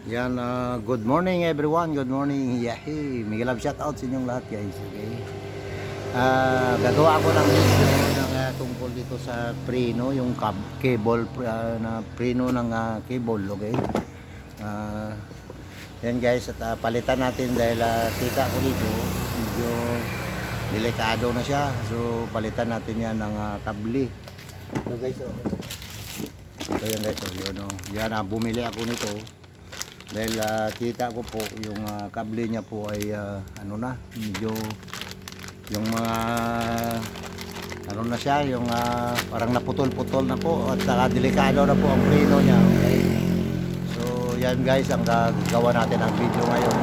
Yan, good morning everyone. Good morning. Yahi. Miguel Love shout out sa inyong lahat guys. Okay. Gagawa ako ng video ng tungkol dito sa preno, yung cable na preno ng cable, okay? Yan guys, at palitan natin dahil kita ko dito medyo delikado na siya. So palitan natin yan ng kable. So guys, ito yan guys, yan, bumili ako nito dahil kita ko po yung kable niya po ay ano na, medyo yung mga ano na siya, yung parang naputol-putol na po at saka delikado na po ang preno niya, okay? So yan guys ang gagawa natin ang video ngayon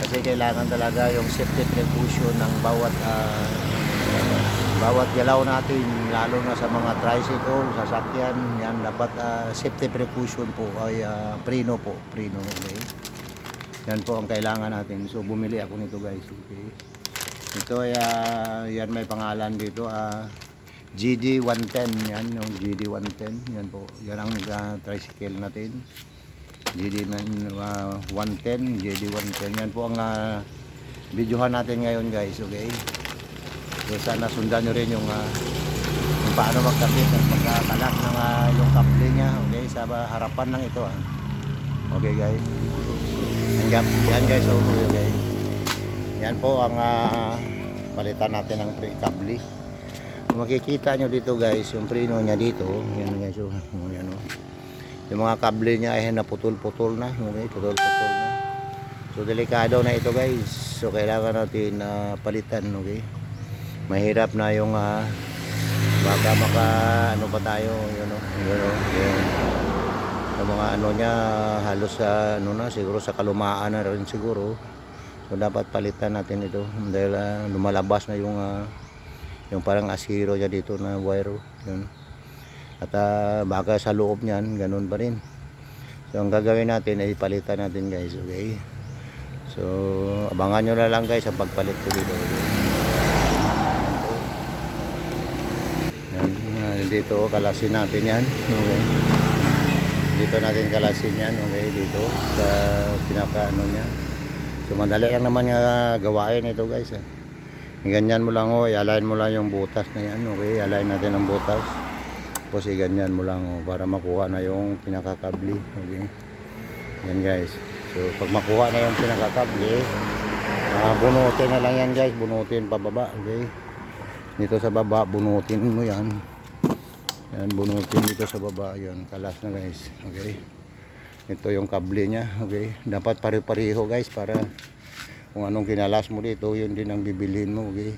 kasi kailangan talaga yung safety precaution ng bawat galaw natin, lalo na sa mga tricycle, sasakyan. Yan dapat safety precaution po ay preno po, preno, okay? Yan po ang kailangan natin. So bumili ako nito guys, okay? Ito ay yan may pangalan dito, GD110. Yan yung GD110. Yan po, yan ang tricycle natin, GD110, GD110. Yan po ang videohan natin ngayon guys, okay? So sana sundan nyo rin yung paano magkabit at magkakalat ng yung kable nya, okay, sa harapan ng ito okay guys. Yan guys, okay. Yan po ang palitan natin ng kable. Kung makikita nyo dito guys, yung preno nya dito, yan guys, yan, yung mga kable nya ay naputol-putol na, okay, putol-putol na. So delikado na ito guys. So kailangan natin palitan, okay? Mahirap na yung baka maka ano pa tayo, yung mga ano niya halos sa ano na siguro sa kalumaan na rin siguro. So dapat palitan natin ito dahil lumalabas na yung parang asiro niya dito na wire, yun. At baka sa loob niyan ganun pa rin. So ang gagawin natin ay palitan natin guys, okay? So abangan nyo na lang guys ang pagpalit ko dito, okay? Dito kalasin natin yan, okay? Dito natin kalasin yan, okay, dito sa pinaka ano nya. So madali lang naman nga gawain ito guys, ganyan mo lang, i-align mo lang yung butas na yan, okay? I-align natin ang butas tapos ganyan mo lang para makuha na yung pinakakable, okay? Yan guys. So pag makuha na yung pinakakable, bunutin na lang yan guys, bunutin pababa, okay? Dito sa baba bunutin mo yan. Yan, bunutin dito sa baba, yan, kalas na guys, okay? Ito yung kable nya, okay? Dapat pare-pareho guys para kung anong kinalas mo dito, yun din ang bibilhin mo, okay?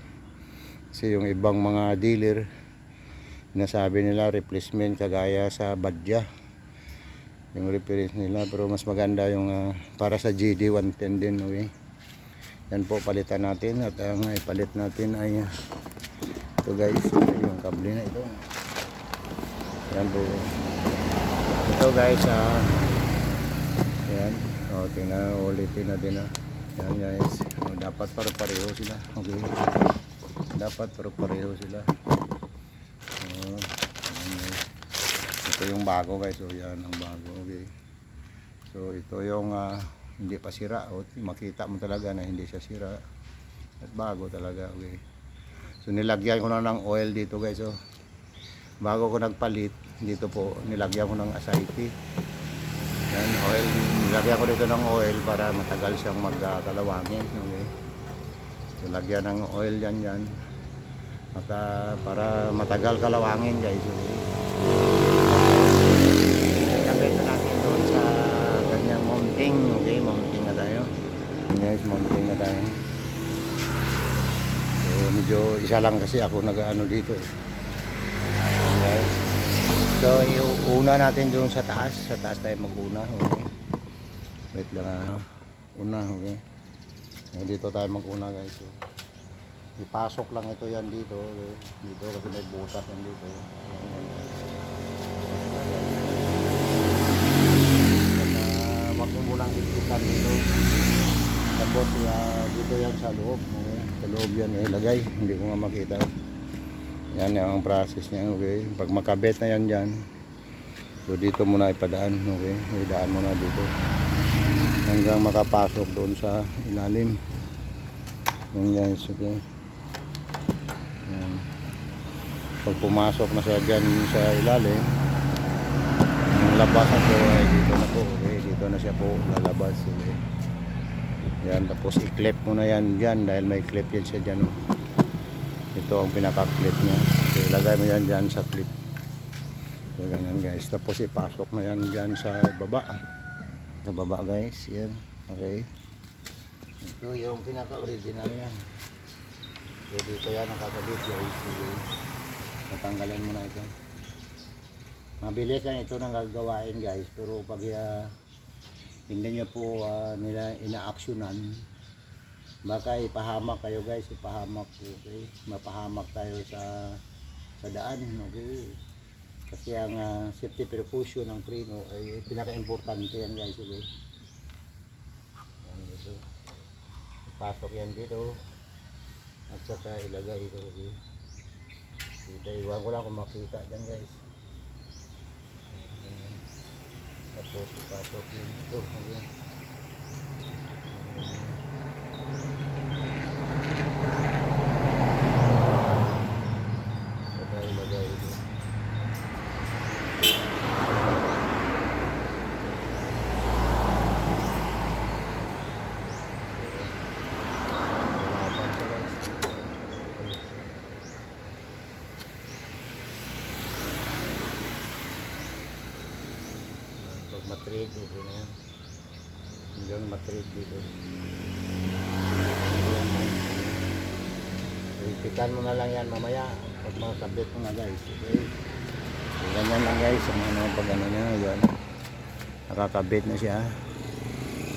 Kasi yung ibang mga dealer, nasabi nila replacement kagaya sa Badya, yung reference nila, pero mas maganda yung para sa GD110 din, okay? Yan po, palitan natin at ang ipalit natin ay ito guys, yung kable na ito. Yan po. Ito guys, yan. Tingnan, ulitin natin yan guys. Dapat pare-pareho sila, okay? Dapat pare-pareho sila. Yan guys. Ito yung bago guys, yan ang bago, okay? So ito yung hindi pa sira, makita mo talaga na hindi siya sira at bago talaga, okay? So nilagyan ko na ng oil dito guys, bago ko nagpalit dito po, nilagyan ko ng asayte. Yan, oil, nilagyan ko dito ng oil para matagal siyang magkalawangin, okay? So lagyan ng oil yan at para matagal kalawangin guys, okay? Ilagay na natin doon sa ganyang mounting, okay? Mounting na tayo guys, mounting na tayo. So medyo isa lang kasi ako nag-ano dito, okay? So una natin doon sa taas tayo mag-una, okay? Wait lang, una, okay? Dito tayo mag-una guys, so ipasok lang ito yan dito, okay? Dito kasi may butas yan dito, wag mo munang ipitan dito, tapos dito yan sa loob, okay? Sa loob yan ilagay, hindi ko nga makita. Yan ang process niya, okay? Pag makabit na yan dyan, so dito muna ipadaan, okay? Idaan mo na dito. hanggang makapasok doon sa ilalim. Yan guys, okay. Yan. Pag pumasok na siya dyan sa ilalim, yung labasan po ay dito na po, okay. Dito na siya po lalabas, okay. Yan, tapos i-clip mo na yan dyan dahil may clip yan siya dyan, oh. Ito ang pinaka-clip niya, so ilagay mo yan dyan sa clip. So ganyan guys, tapos ipasok na yan dyan sa baba guys, yan, okay. Ito yung pinaka-original yan. So dito yan nakakabit guys, okay. Natanggalan mo na ito. Mabilis lang ito nang gagawain guys, pero pag tingnan nyo po nila ina-actionan, baka ipahamak kayo guys, ipahamak po, okay. Mapahamak tayo sa daan, okay. Kasi ang safety precaution ng preno ay pinaka-importante yan guys, okay. Yan dito. Pasok yan dito at saka ilagay ito, okay. Dito iwan ko lang kung makita dyan guys. Tapos ipasok yun dito, okay. Ilagay ito. Matrid dito na yan. Hanggang matrid dito. Ipikan mo na lang yan mamaya pag makakabit mo na guys, okay. So, ganyan lang guys ang pag ano niya, yan. Nakakabit na siya.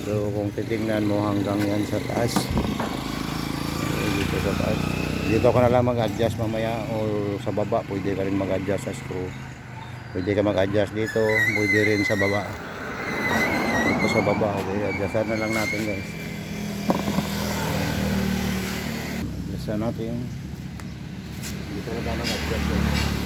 So kung titingnan mo hanggang yan sa taas, okay, dito sa taas, dito ka na lang mag-adjust mamaya, o sa baba pwede ka rin mag-adjust sa screw. Pwede ka mag-adjust dito, pwede rin sa baba. Dito sa baba, okay, adjustan na lang natin guys. Adjustan natin. Dito ka na mag-adjust guys.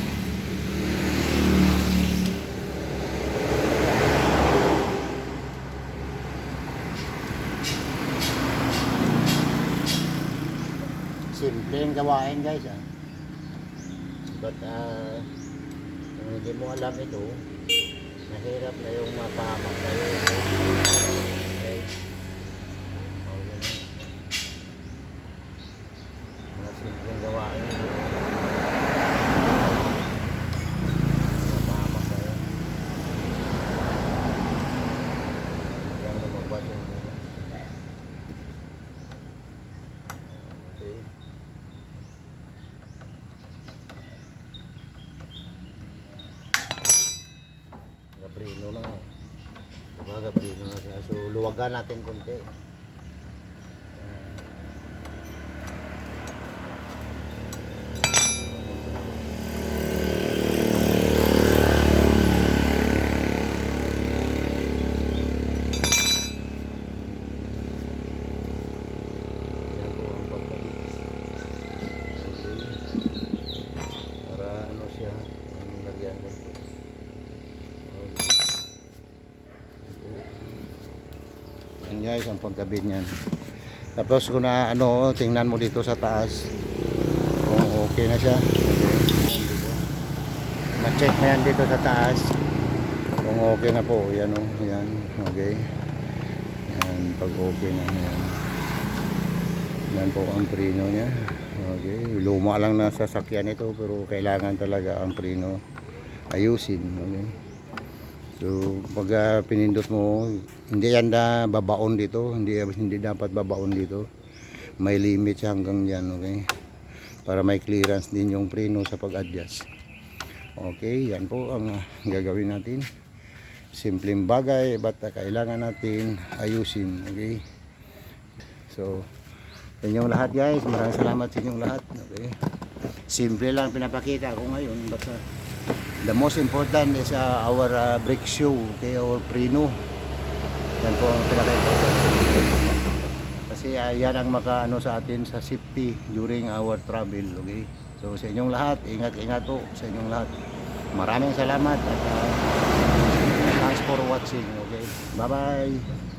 Simple yung gawain guys, but kung hindi mo alam ito, mahirap na yung mapahamak na yun. Okay. Mga simpleng gawain. Mapahamak na yun. Hanggang lumabas yung okay. Gabrino na. Diba, gabrino na siya. So, luwagan natin konti. Yan po ang pagkabit. Para ano siya, ang lagyan ko. Yan guys ang pagkabit niyan. Tapos kung na ano, tingnan mo dito sa taas kung okay na siya, okay. Ma-check na yan dito sa taas kung okay na po. Yan o, yan, okay. Yan, pag okay na yan. Yan po ang preno niya, okay. Luma lang na sasakyan ito pero kailangan talaga ang preno ayusin, okay. So pag pinindot mo, hindi yan na babaon dito, hindi dapat babaon dito. May limit siya hanggang diyan, okay? Para may clearance din yung preno sa pag-adjust. Okay, yan po ang gagawin natin. Simpleng bagay, but kailangan natin ayusin, okay? So, yan yung lahat guys. Maraming salamat sa inyong lahat, okay? Simple lang pinapakita ko ngayon, but the most important is our brake shoe, okay, our preno. Yan po ang pinaka-important. Kasi yan ang makaano sa atin sa safety during our travel, okay. So sa inyong lahat, ingat-ingat po sa inyong lahat. Maraming salamat at thanks for watching, okay. Bye-bye.